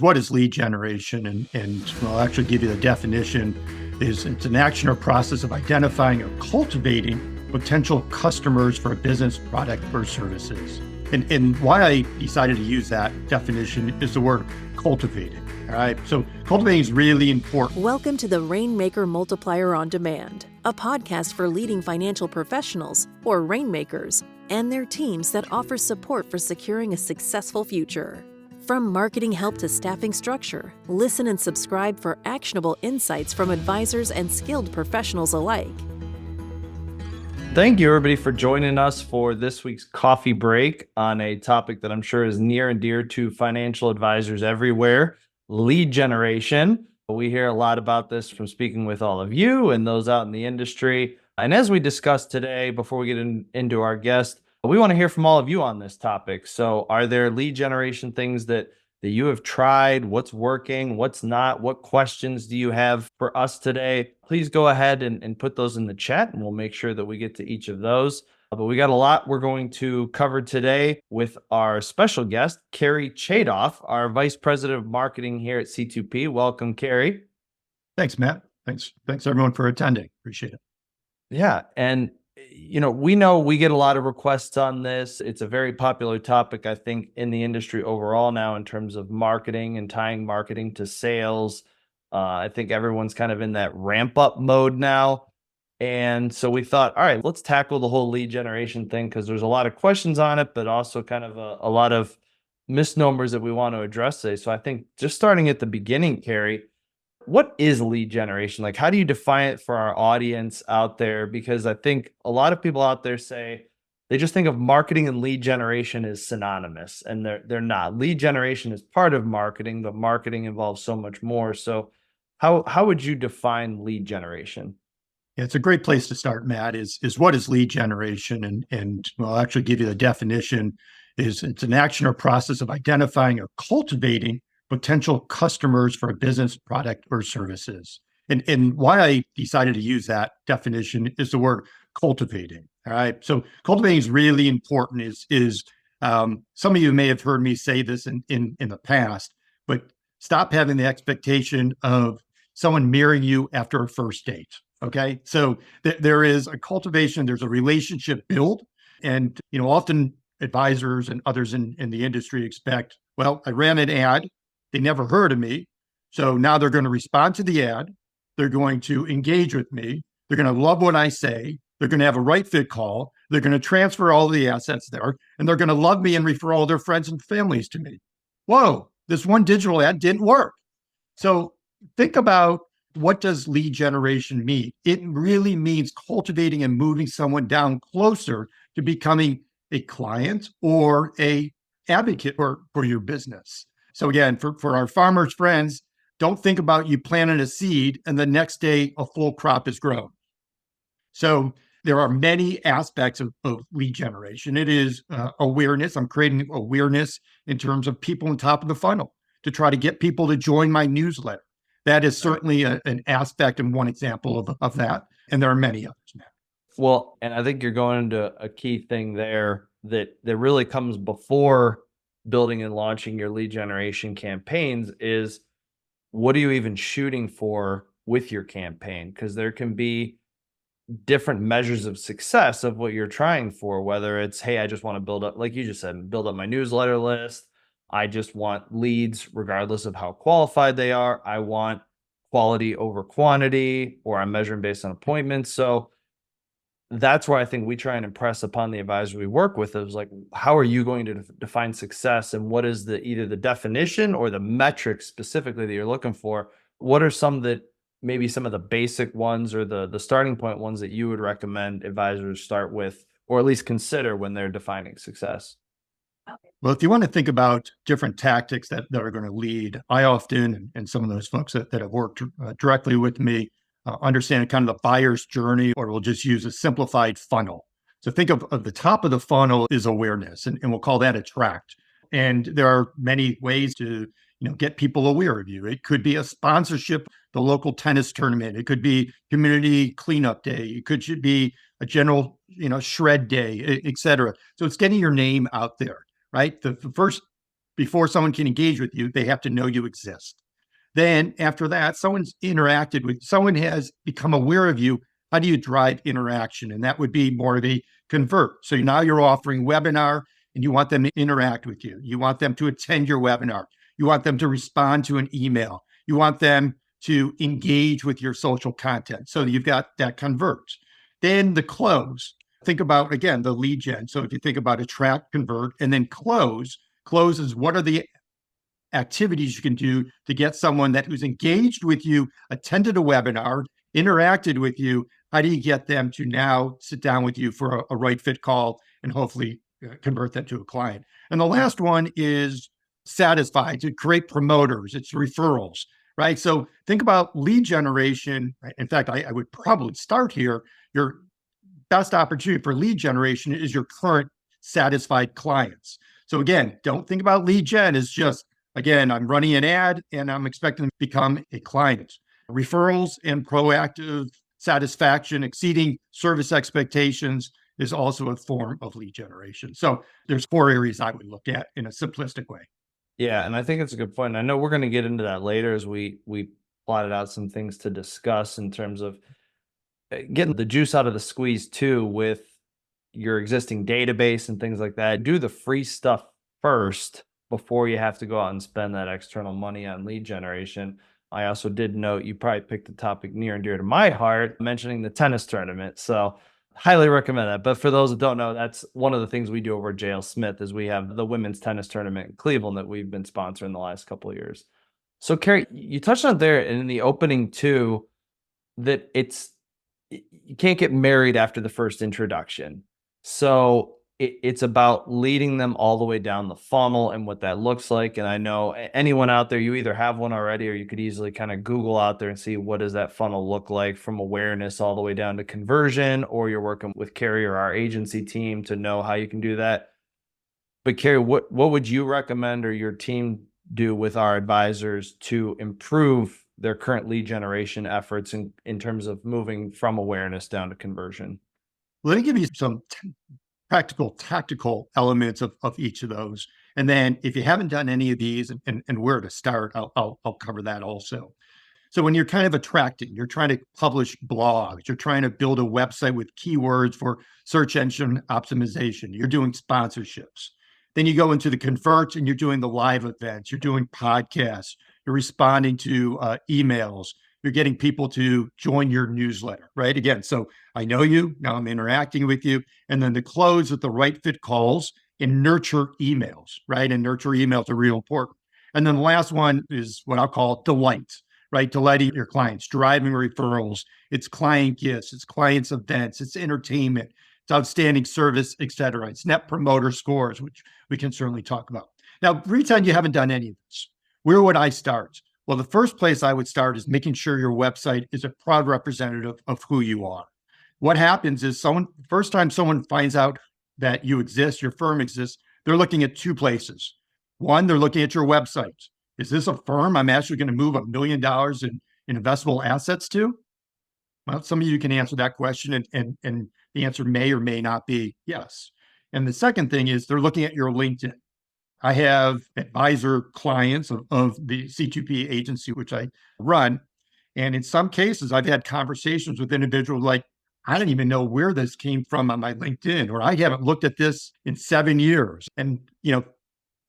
What is lead generation? And I'll actually give you the definition. It's an action or process of identifying or cultivating potential customers for a business, product, or services. And why I decided to use that definition is the word cultivating. All right. So cultivating is really important. Welcome to the Rainmaker Multiplier on Demand, a podcast for leading financial professionals, or rainmakers, and their teams that offer support for securing a successful future. From marketing help to staffing structure, listen and subscribe for actionable insights from advisors and skilled professionals alike. Thank you, everybody, for joining us for this week's coffee break on a topic that I'm sure is near and dear to financial advisors everywhere, lead generation. We hear a lot about this from speaking with all of you and those out in the industry. And as we discussed today, before we get into our guest, we want to hear from all of you on this topic. So are there lead generation things that you have tried? What's working? What's not? What questions do you have for us today? Please go ahead and put those in the chat, and we'll make sure that we get to each of those. But we got a lot we're going to cover today with our special guest, Carrie Chadoff, our Vice President of Marketing here at C2P. Welcome, Carrie. Thanks, Matt. Thanks everyone for attending. Appreciate it. Yeah. And we know we get a lot of requests on this. It's a very popular topic, I think, in the industry overall now in terms of marketing and tying marketing to sales. I think everyone's kind of in that ramp up mode now. And so we thought, all right, let's tackle the whole lead generation thing because there's a lot of questions on it, but also kind of a lot of misnomers that we want to address today. So I think just starting at the beginning, Carrie, what is lead generation? Like, how do you define it for our audience out there? Because I think a lot of people out there say they just think of marketing and lead generation as synonymous, and they're not. Lead generation is part of marketing, but marketing involves so much more. So how would you define lead generation? Yeah, it's a great place to start, Matt, is what is lead generation? And I'll actually give you the definition. It's an action or process of identifying or cultivating potential customers for a business, product, or services. And why I decided to use that definition is the word cultivating. All right. So cultivating is really important. Some of you may have heard me say this in the past, but stop having the expectation of someone marrying you after a first date. Okay. So there is a cultivation, there's a relationship built. And, often advisors and others in the industry expect, well, I ran an ad. They never heard of me. So now they're going to respond to the ad. They're going to engage with me. They're going to love what I say. They're going to have a right fit call. They're going to transfer all the assets there, and they're going to love me and refer all their friends and families to me. Whoa, this one digital ad didn't work. So think about, what does lead generation mean? It really means cultivating and moving someone down closer to becoming a client or a advocate for your business. So again, for our farmers friends, don't think about you planting a seed and the next day a full crop is grown. So there are many aspects of lead generation. It is awareness. I'm creating awareness in terms of people on top of the funnel to try to get people to join my newsletter. That is certainly an aspect and one example of that. And there are many others, Matt. Well, and I think you're going into a key thing there that really comes before building and launching your lead generation campaigns is, what are you even shooting for with your campaign? Because there can be different measures of success of what you're trying for, whether it's, hey, I just want to build up, like you just said, build up my newsletter list. I just want leads regardless of how qualified they are. I want quality over quantity, or I'm measuring based on appointments. So that's where I think we try and impress upon the advisor we work with is like, how are you going to define success, and what is either the definition or the metrics specifically that you're looking for? What are some of the basic ones or the starting point ones that you would recommend advisors start with, or at least consider when they're defining success? Well, if you want to think about different tactics that are going to lead, I often, and some of those folks that have worked directly with me, understand kind of the buyer's journey, or we'll just use a simplified funnel. So think of the top of the funnel is awareness, and we'll call that attract. And there are many ways to get people aware of you. It could be a sponsorship, the local tennis tournament. It could be community cleanup day. It could be a general shred day, et cetera. So it's getting your name out there, right? The first before someone can engage with you, they have to know you exist. Then after that, someone's interacted with, someone has become aware of you. How do you drive interaction? And that would be more of a convert. So now you're offering webinar and you want them to interact with you. You want them to attend your webinar. You want them to respond to an email. You want them to engage with your social content. So you've got that convert. Then the close. Think about, again, the lead gen. So if you think about attract, convert, and then close, close is what are the activities you can do to get someone that who's engaged with you, attended a webinar, interacted with you. How do you get them to now sit down with you for a right fit call and hopefully convert them to a client? And the last one is satisfy, to create promoters, it's referrals, right? So think about lead generation. Right? In fact, I would probably start here. Your best opportunity for lead generation is your current satisfied clients. So again, don't think about lead gen as just, again, I'm running an ad and I'm expecting to become a client. Referrals and proactive satisfaction, exceeding service expectations is also a form of lead generation. So there's 4 areas I would look at in a simplistic way. Yeah, and I think it's a good point. I know we're going to get into that later as we plotted out some things to discuss in terms of getting the juice out of the squeeze too with your existing database and things like that. Do the free stuff first before you have to go out and spend that external money on lead generation. I also did note you probably picked a topic near and dear to my heart, mentioning the tennis tournament. So highly recommend that. But for those that don't know, that's one of the things we do over at JL Smith is we have the women's tennis tournament in Cleveland that we've been sponsoring the last couple of years. So Carrie, you touched on there in the opening too, that you can't get married after the first introduction. So it's about leading them all the way down the funnel and what that looks like. And I know anyone out there, you either have one already or you could easily kind of Google out there and see what does that funnel look like from awareness all the way down to conversion, or you're working with Carrie or our agency team to know how you can do that. But Carrie, what would you recommend or your team do with our advisors to improve their current lead generation efforts in terms of moving from awareness down to conversion? Let me give you some practical, tactical elements of each of those. And then if you haven't done any of these and where to start, I'll cover that also. So when you're kind of attracting, you're trying to publish blogs, you're trying to build a website with keywords for search engine optimization, you're doing sponsorships. Then you go into the converts and you're doing the live events, you're doing podcasts, you're responding to emails, you're getting people to join your newsletter, right? Again, so I know you, now I'm interacting with you. And then the close with the right fit calls and nurture emails, right? And nurture emails are real important. And then the last one is what I'll call delight, right? Delighting your clients, driving referrals, it's client gifts, it's clients events, it's entertainment, it's outstanding service, et cetera. It's net promoter scores, which we can certainly talk about. Now, pretend you haven't done any of this. Where would I start? Well, the first place I would start is making sure your website is a proud representative of who you are. What happens is first time someone finds out that you exist, your firm exists, they're looking at 2 places. One, they're looking at your website. Is this a firm I'm actually going to move $1 million in investable assets to? Well, some of you can answer that question, and the answer may or may not be yes. And the second thing is they're looking at your LinkedIn. I have advisor clients of the C2P agency, which I run. And in some cases, I've had conversations with individuals like, I don't even know where this came from on my LinkedIn, or I haven't looked at this in 7 years. And,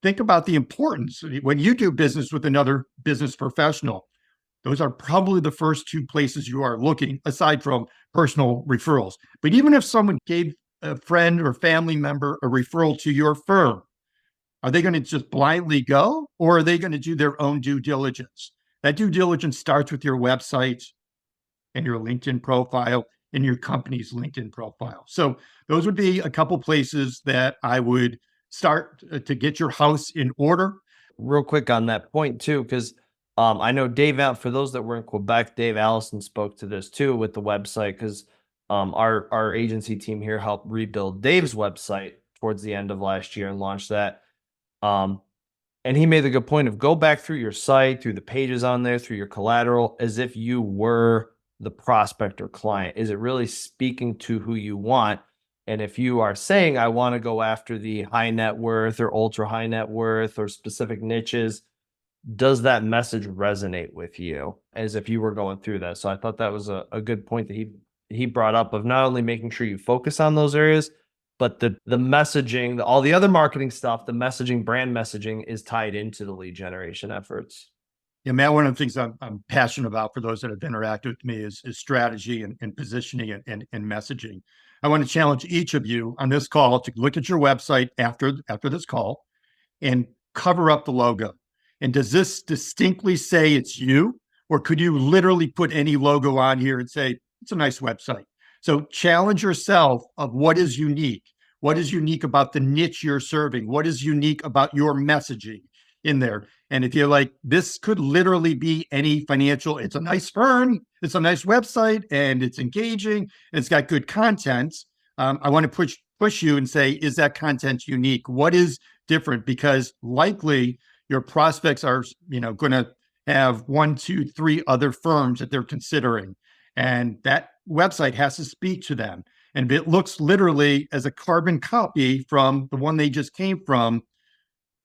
think about the importance. When you do business with another business professional, those are probably the first 2 places you are looking, aside from personal referrals. But even if someone gave a friend or family member a referral to your firm, are they going to just blindly go, or are they going to do their own due diligence? That due diligence starts with your website and your LinkedIn profile and your company's LinkedIn profile. So those would be a couple places that I would start to get your house in order. Real quick on that point too, because I know for those that were in Quebec, Dave Allison spoke to this too with the website, because our agency team here helped rebuild Dave's website towards the end of last year and launched that. And he made the good point of go back through your site, through the pages on there, through your collateral, as if you were the prospect or client. Is it really speaking to who you want? And if you are saying, I want to go after the high net worth or ultra high net worth or specific niches, does that message resonate with you as if you were going through that? So I thought that was a good point that he brought up of not only making sure you focus on those areas, but the messaging, all the other marketing stuff, the messaging, brand messaging is tied into the lead generation efforts. Yeah, Matt, one of the things I'm passionate about for those that have interacted with me is strategy and positioning and messaging. I want to challenge each of you on this call to look at your website after this call and cover up the logo. And does this distinctly say it's you? Or could you literally put any logo on here and say, it's a nice website? So challenge yourself of what is unique. What is unique about the niche you're serving? What is unique about your messaging in there? And if you're like, this could literally be any financial, it's a nice firm, it's a nice website, and it's engaging, and it's got good content. I want to push you and say, is that content unique? What is different? Because likely your prospects are, going to have 1, 2, 3 other firms that they're considering, and that website has to speak to them. And if it looks literally as a carbon copy from the one they just came from,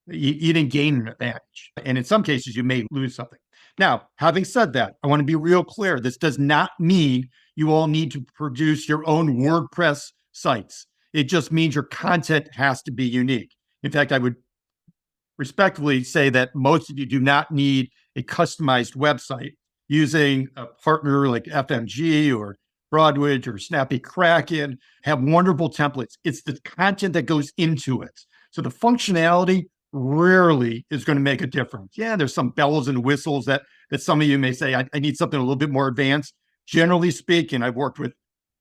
you didn't gain an advantage. And in some cases, you may lose something. Now, having said that, I want to be real clear. This does not mean you all need to produce your own WordPress sites. It just means your content has to be unique. In fact, I would respectfully say that most of you do not need a customized website. Using a partner like FMG or Broadridge or Snappy Kraken have wonderful templates. It's the content that goes into it. So the functionality rarely is going to make a difference. Yeah, there's some bells and whistles that some of you may say, I need something a little bit more advanced. Generally speaking, I've worked with,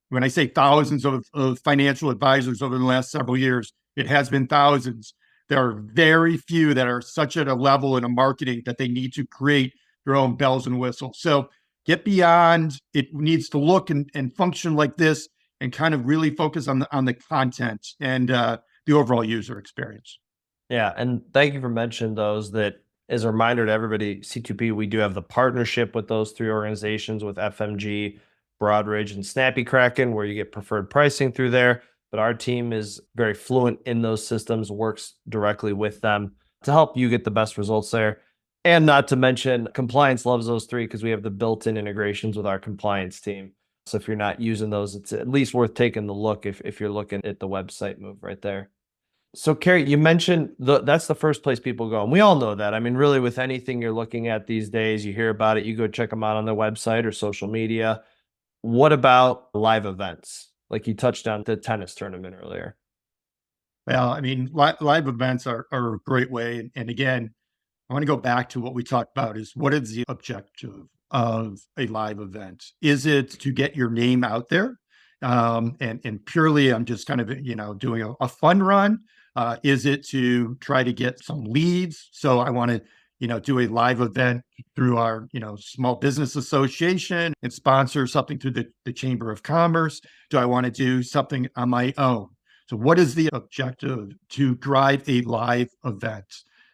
when I say thousands of financial advisors over the last several years, it has been thousands. There are very few that are such at a level in a marketing that they need to create their own bells and whistles. So get beyond, it needs to look and function like this, and kind of really focus on the content and the overall user experience. Yeah, and thank you for mentioning those. That as a reminder to everybody, C2P, we do have the partnership with those 3 organizations, with FMG, Broadridge, and Snappy Kraken, where you get preferred pricing through there. But our team is very fluent in those systems, works directly with them to help you get the best results there. And not to mention, compliance loves those 3 because we have the built-in integrations with our compliance team. So if you're not using those, it's at least worth taking the look if you're looking at the website move right there. So, Carrie, you mentioned that's the first place people go. And we all know that. I mean, really, with anything you're looking at these days, you hear about it, you go check them out on their website or social media. What about live events? Like you touched on the tennis tournament earlier. Well, I mean, live events are a great way. And again, I want to go back to what we talked about is what is the objective of a live event? Is it to get your name out there? And purely, I'm just kind of, doing a fun run. Is it to try to get some leads? So I want to, do a live event through our, small business association and sponsor something through the Chamber of Commerce. Do I want to do something on my own? So what is the objective to drive a live event?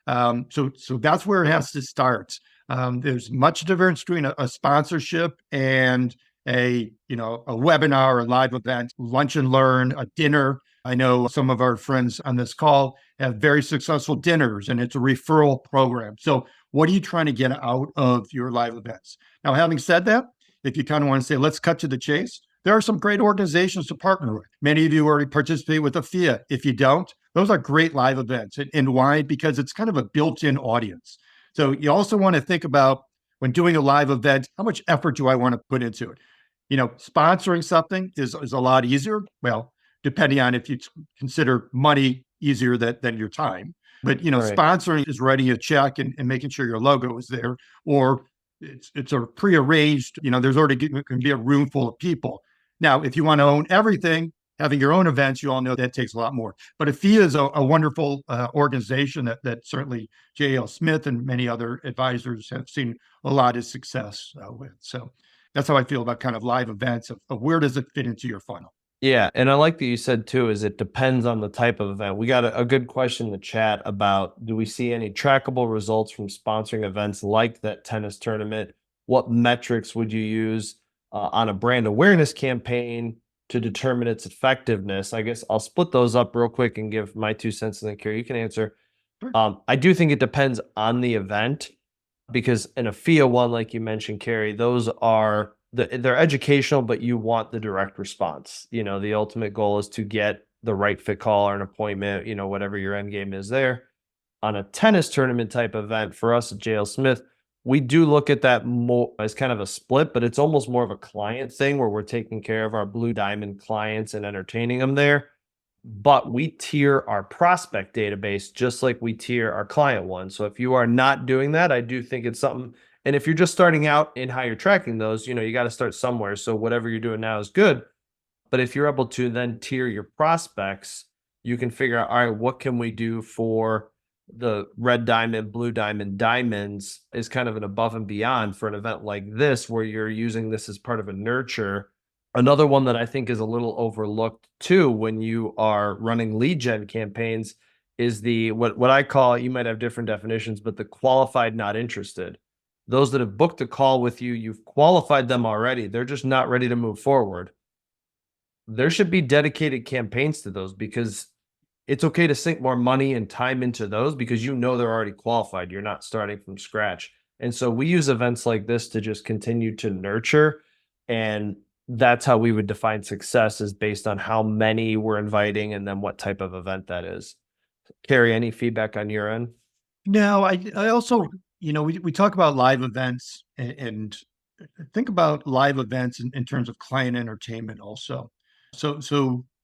So that's where it has to start. There's much difference between a sponsorship and a webinar, a live event, lunch and learn, a dinner. I know some of our friends on this call have very successful dinners, and it's a referral program. So what are you trying to get out of your live events? Now, having said that, if you kind of want to say, let's cut to the chase, there are some great organizations to partner with. Many of you already participate with AFIA. If you don't, those are great live events. And why? Because it's kind of a built-in audience. So you also want to think about, when doing a live event, how much effort do I want to put into it? Sponsoring something is a lot easier. Well, depending on if you consider money easier than your time. But, Right. sponsoring is writing a check and making sure your logo is there, or it's a prearranged, there's already going to be a room full of people. Now, if you want to own everything, having your own events, you all know that takes a lot more. But AFIA is a wonderful organization that certainly J.L. Smith and many other advisors have seen a lot of success with. So that's how I feel about kind of live events of where does it fit into your funnel. Yeah, and I like that you said too, is it depends on the type of event. We got a good question in the chat about, do we see any trackable results from sponsoring events like that tennis tournament? What metrics would you use on a brand awareness campaign to determine its effectiveness. I guess I'll split those up real quick and give my 2 cents, and then Carrie, you can answer. Sure. I do think it depends on the event, because in a FIA one, like you mentioned, Carrie, those are they're educational, but you want the direct response. The ultimate goal is to get the right fit call or an appointment, whatever your end game is there. On a tennis tournament type event for us at JL Smith, we do look at that more as kind of a split, but it's almost more of a client thing where we're taking care of our blue diamond clients and entertaining them there. But we tier our prospect database just like we tier our client one. So if you are not doing that, I do think it's something. And if you're just starting out in how you're tracking those, you got to start somewhere. So whatever you're doing now is good. But if you're able to then tier your prospects, you can figure out, all right, what can we do for the red diamond, blue diamond, diamonds is kind of an above and beyond for an event like this, where you're using this as part of a nurture. Another one that I think is a little overlooked too when you are running lead gen campaigns is the what I call, you might have different definitions, but the qualified not interested. Those that have booked a call with you, you've qualified them already. They're just not ready to move forward. There should be dedicated campaigns to those, because it's okay to sink more money and time into those because they're already qualified. You're not starting from scratch. And so we use events like this to just continue to nurture. And that's how we would define success, is based on how many we're inviting and then what type of event that is. Carrie, any feedback on your end? No, I also, we talk about live events and think about live events in terms of client entertainment also. So,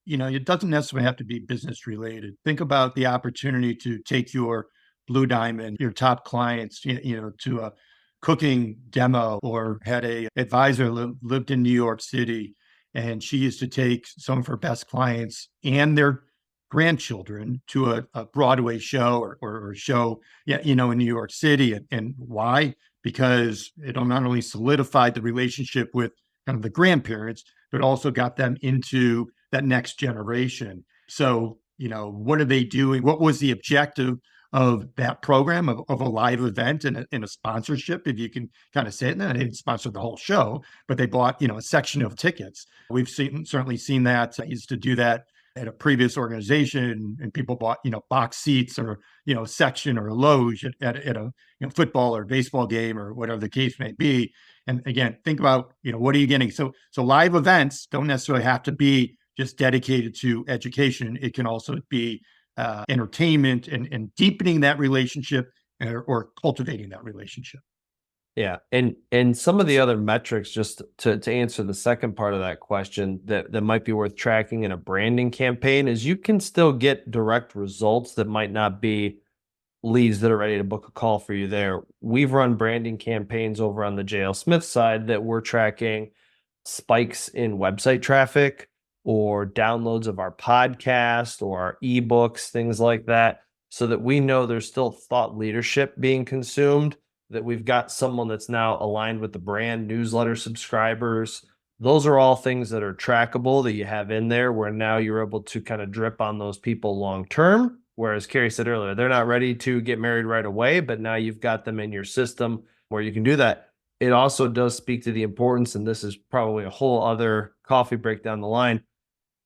it doesn't necessarily have to be business related. Think about the opportunity to take your blue diamond, your top clients, to a cooking demo, or had a advisor lived in New York City, and she used to take some of her best clients and their grandchildren to a Broadway show or a show, yeah, in New York City. And why? Because it not only solidified the relationship with kind of the grandparents, but also got them into that next generation. So, what are they doing? What was the objective of that program, of a live event and a sponsorship, if you can kind of say it? They didn't sponsor the whole show, but they bought, a section of tickets. We've certainly seen that. I used to do that at a previous organization, and people bought, box seats, or, a section or a loge at a football or baseball game, or whatever the case may be. And again, think about, what are you getting? So live events don't necessarily have to be just dedicated to education. It can also be entertainment and deepening that relationship, or cultivating that relationship. Yeah. And some of the other metrics, just to answer the second part of that question, that might be worth tracking in a branding campaign, is you can still get direct results that might not be leads that are ready to book a call for you there. We've run branding campaigns over on the JL Smith side that we're tracking spikes in website traffic or downloads of our podcast or our ebooks, things like that, so that we know there's still thought leadership being consumed, that we've got someone that's now aligned with the brand, newsletter subscribers. Those are all things that are trackable that you have in there, where now you're able to kind of drip on those people long term. Whereas Carrie said earlier, they're not ready to get married right away, but now you've got them in your system where you can do that. It also does speak to the importance, and this is probably a whole other coffee break down the line.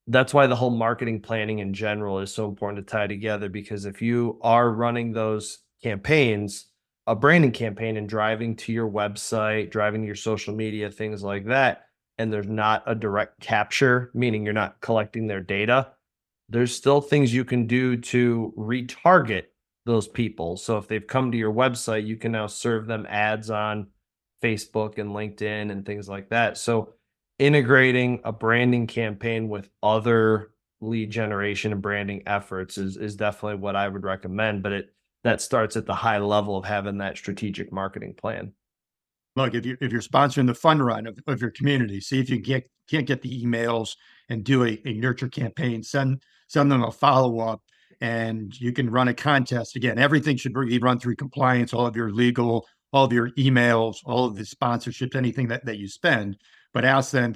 That's why the whole marketing planning in general is so important to tie together, because if you are running those campaigns, a branding campaign, and driving to your website, driving to your social media, things like that, and there's not a direct capture, meaning you're not collecting their data, there's still things you can do to retarget those people. So if they've come to your website, you can now serve them ads on Facebook and LinkedIn and things like that. So integrating a branding campaign with other lead generation and branding efforts is definitely what I would recommend. But that starts at the high level of having that strategic marketing plan. Look, if you're sponsoring the fun run of your community, see if you can't get the emails, and do a nurture campaign. Send them a follow up, and you can run a contest. Again, everything should be run through compliance. All of your legal, all of your emails, all of the sponsorships, anything that you spend. But ask them,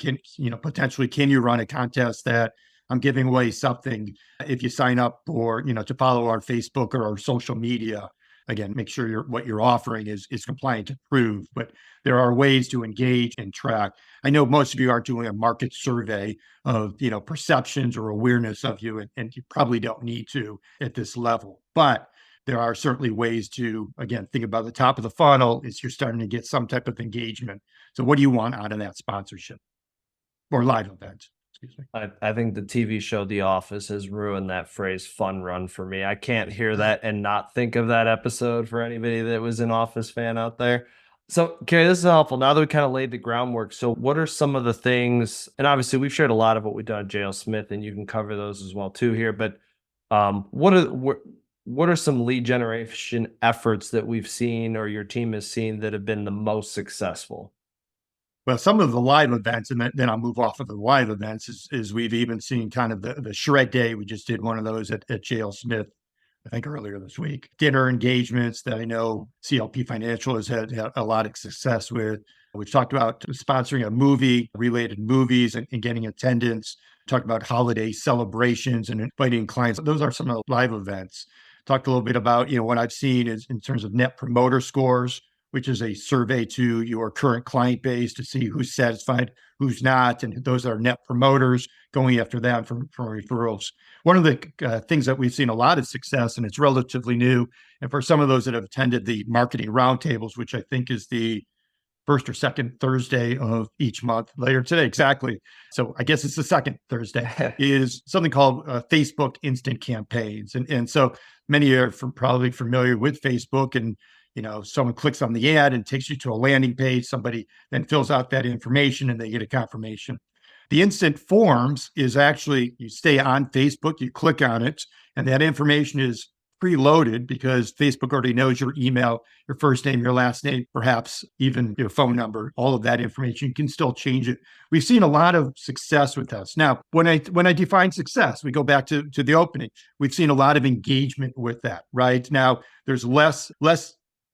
potentially, can you run a contest that I'm giving away something if you sign up, or to follow our Facebook or our social media. again, make sure what you're offering is compliant approved. But there are ways to engage and track. I know most of you are doing a market survey of perceptions or awareness of you, and you probably don't need to at this level. But there are certainly ways to, again, think about the top of the funnel is you're starting to get some type of engagement. So what do you want out of that sponsorship or live event? Excuse me. I think the TV show The Office has ruined that phrase fun run for me. I can't hear that and not think of that episode for anybody that was an Office fan out there. So, Carrie, this is helpful. Now that we kind of laid the groundwork, so what are some of the things, and obviously we've shared a lot of what we've done at JL Smith, and you can cover those as well too here, but what are some lead generation efforts that we've seen or your team has seen that have been the most successful? Well, some of the live events, and then I'll move off of the live events, is we've even seen kind of the shred day. We just did one of those at JL Smith, I think earlier this week. Dinner engagements that I know CLP Financial has had a lot of success with. We've talked about sponsoring a movie, related movies, and getting attendance. Talked about holiday celebrations and inviting clients. Those are some of the live events. Talked a little bit about what I've seen is in terms of net promoter scores, which is a survey to your current client base to see who's satisfied, who's not, and those are net promoters, going after them for referrals. One of the things that we've seen a lot of success, and it's relatively new, and for some of those that have attended the marketing roundtables, which I think is the first or second Thursday of each month later today. Exactly. So I guess it's the second Thursday is something called Facebook instant campaigns. And so many are probably familiar with Facebook, and someone clicks on the ad and takes you to a landing page. Somebody then fills out that information and they get a confirmation. The instant forms is actually, you stay on Facebook, you click on it, and that information is preloaded because Facebook already knows your email, your first name, your last name, perhaps even your phone number, all of that information. You can still change it. We've seen a lot of success with this. Now, when I define success, we go back to the opening. We've seen a lot of engagement with that, right? Now, there's less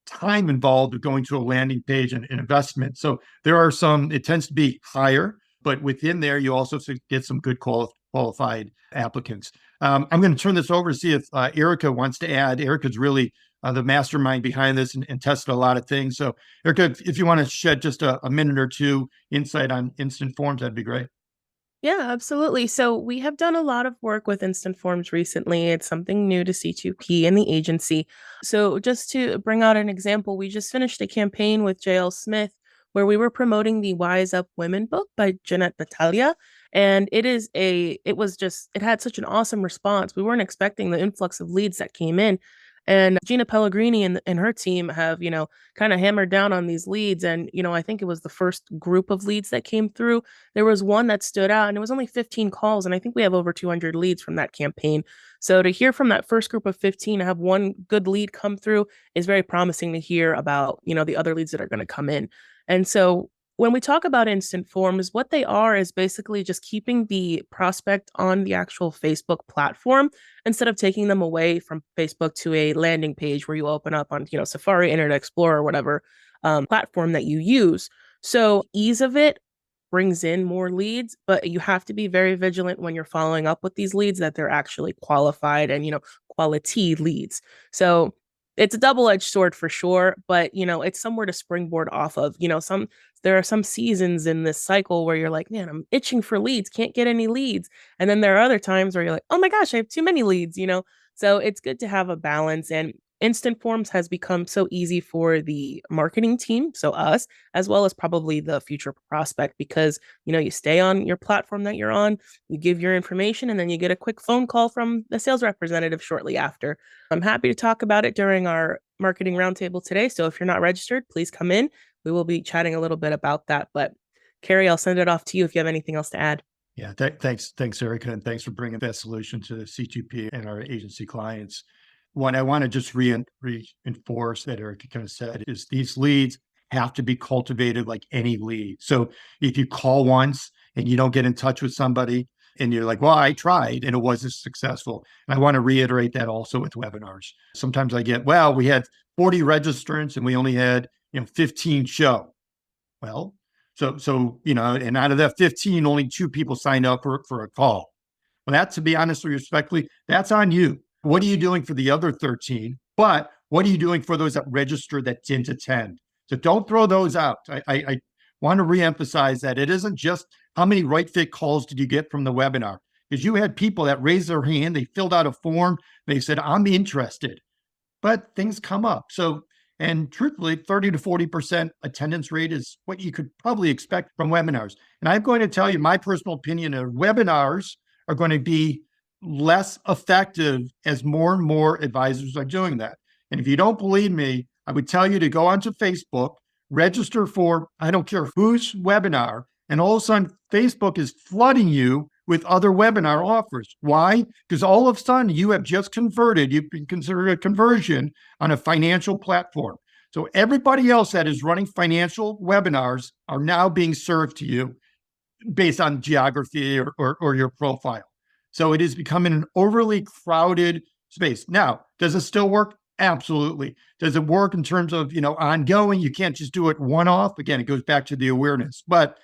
time involved with going to a landing page and investment. So there are it tends to be higher, but within there, you also get some good qualified applicants. I'm going to turn this over to see if Erica wants to add. Erica's really the mastermind behind this and tested a lot of things. So Erica, if you want to shed just a minute or two insight on instant forms, that'd be great. Yeah, absolutely. So we have done a lot of work with instant forms recently. It's something new to C2P and the agency. So just to bring out an example, we just finished a campaign with JL Smith where we were promoting the Wise Up Women book by Jeanette Natalia. And it had such an awesome response. We weren't expecting the influx of leads that came in. And Gina Pellegrini and her team have, kind of hammered down on these leads. And, I think it was the first group of leads that came through. There was one that stood out, and it was only 15 calls. And I think we have over 200 leads from that campaign. So to hear from that first group of 15, to have one good lead come through is very promising to hear about, the other leads that are going to come in. And so when we talk about instant forms, what they are is basically just keeping the prospect on the actual Facebook platform instead of taking them away from Facebook to a landing page where you open up on, Safari, Internet Explorer, or whatever platform that you use. So ease of it brings in more leads, but you have to be very vigilant when you're following up with these leads that they're actually qualified and, quality leads. So it's a double-edged sword for sure, but it's somewhere to springboard off of. There are some seasons in this cycle where you're like, man, I'm itching for leads, can't get any leads. And then there are other times where you're like, oh my gosh, I have too many leads, So it's good to have a balance. And instant forms has become so easy for the marketing team, so us, as well as probably the future prospect, because you stay on your platform that you're on, you give your information, and then you get a quick phone call from the sales representative shortly after. I'm happy to talk about it during our marketing roundtable today. So if you're not registered, please come in. We will be chatting a little bit about that. But Carrie, I'll send it off to you if you have anything else to add. Yeah, thanks, Erica, and thanks for bringing that solution to the C2P and our agency clients. One, I want to just reinforce that Erica kind of said is these leads have to be cultivated like any lead. So if you call once and you don't get in touch with somebody and you're like, well, I tried and it wasn't successful. And I want to reiterate that also with webinars. Sometimes I get, well, we had 40 registrants and we only had 15 show. Well, so and out of that 15, only 2 people signed up for a call. Well, that, to be honest with you, respectfully, that's on you. What are you doing for the other 13? But What are you doing for those that register that didn't attend? So don't throw those out. I want to reemphasize that it isn't just how many right fit calls did you get from the webinar, because you had people that raised their hand, they filled out a form, they said, I'm interested, but things come up. So, and truthfully, 30 to 40% attendance rate is what you could probably expect from webinars. And I'm going to tell you my personal opinion of webinars are going to be less effective as more and more advisors are doing that. And if you don't believe me, I would tell you to go onto Facebook, register for, I don't care whose webinar, and all of a sudden Facebook is flooding you with other webinar offers. Why? Because all of a sudden you have just converted, you've been considered a conversion on a financial platform. So everybody else that is running financial webinars are now being served to you based on geography or your profile. So it is becoming an overly crowded space. Now, does it still work? Absolutely. Does it work in terms of, ongoing? You can't just do it one-off. Again, it goes back to the awareness, but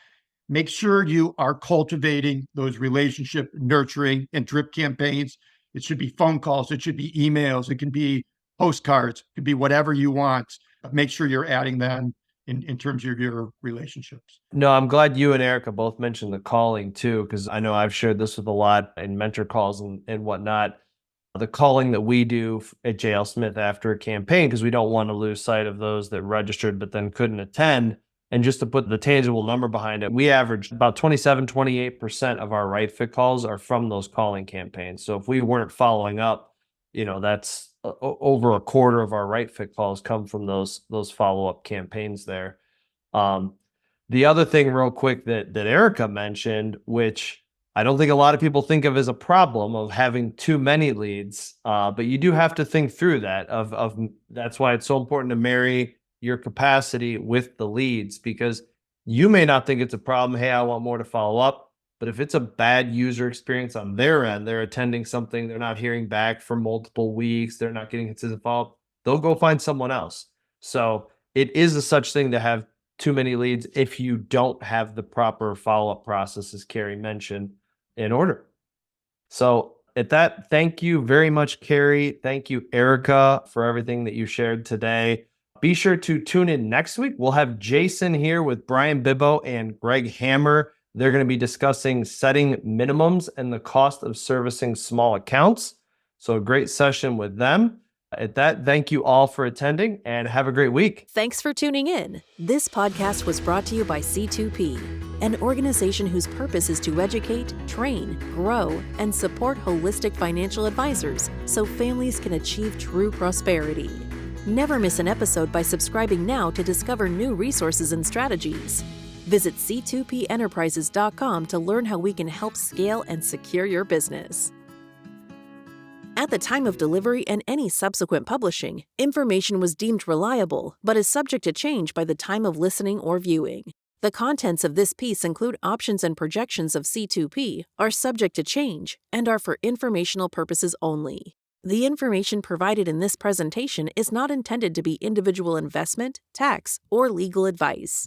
make sure you are cultivating those relationship nurturing and drip campaigns. It should be phone calls. It should be emails. It can be postcards. It could be whatever you want. Make sure you're adding them in terms of your relationships. No, I'm glad you and Erica both mentioned the calling too, because I know I've shared this with a lot in mentor calls and whatnot. The calling that we do at JL Smith after a campaign, because we don't want to lose sight of those that registered but then couldn't attend. And just to put the tangible number behind it, we average about 27, 28% of our right fit calls are from those calling campaigns. So if we weren't following up, that's over a quarter of our right fit calls come from those follow-up campaigns there. The other thing real quick that Erica mentioned, which I don't think a lot of people think of as a problem of having too many leads, but you do have to think through that of that's why it's so important to marry your capacity with the leads, because you may not think it's a problem. Hey, I want more to follow up. But if it's a bad user experience on their end, they're attending something, they're not hearing back for multiple weeks, they're not getting consistent follow-up, they'll go find someone else. So it is a such thing to have too many leads if you don't have the proper follow-up process, as Carrie mentioned, in order. So at that, thank you very much, Carrie. Thank you, Erica, for everything that you shared today. Be sure to tune in next week. We'll have Jason here with Brian Bibbo and Greg Hammer. They're going to be discussing setting minimums and the cost of servicing small accounts. So a great session with them. At that, thank you all for attending and have a great week. Thanks for tuning in. This podcast was brought to you by C2P, an organization whose purpose is to educate, train, grow, and support holistic financial advisors so families can achieve true prosperity. Never miss an episode by subscribing now to discover new resources and strategies. Visit C2PEnterprises.com to learn how we can help scale and secure your business. At the time of delivery and any subsequent publishing, information was deemed reliable, but is subject to change by the time of listening or viewing. The contents of this piece include options and projections of C2P, are subject to change, and are for informational purposes only. The information provided in this presentation is not intended to be individual investment, tax, or legal advice.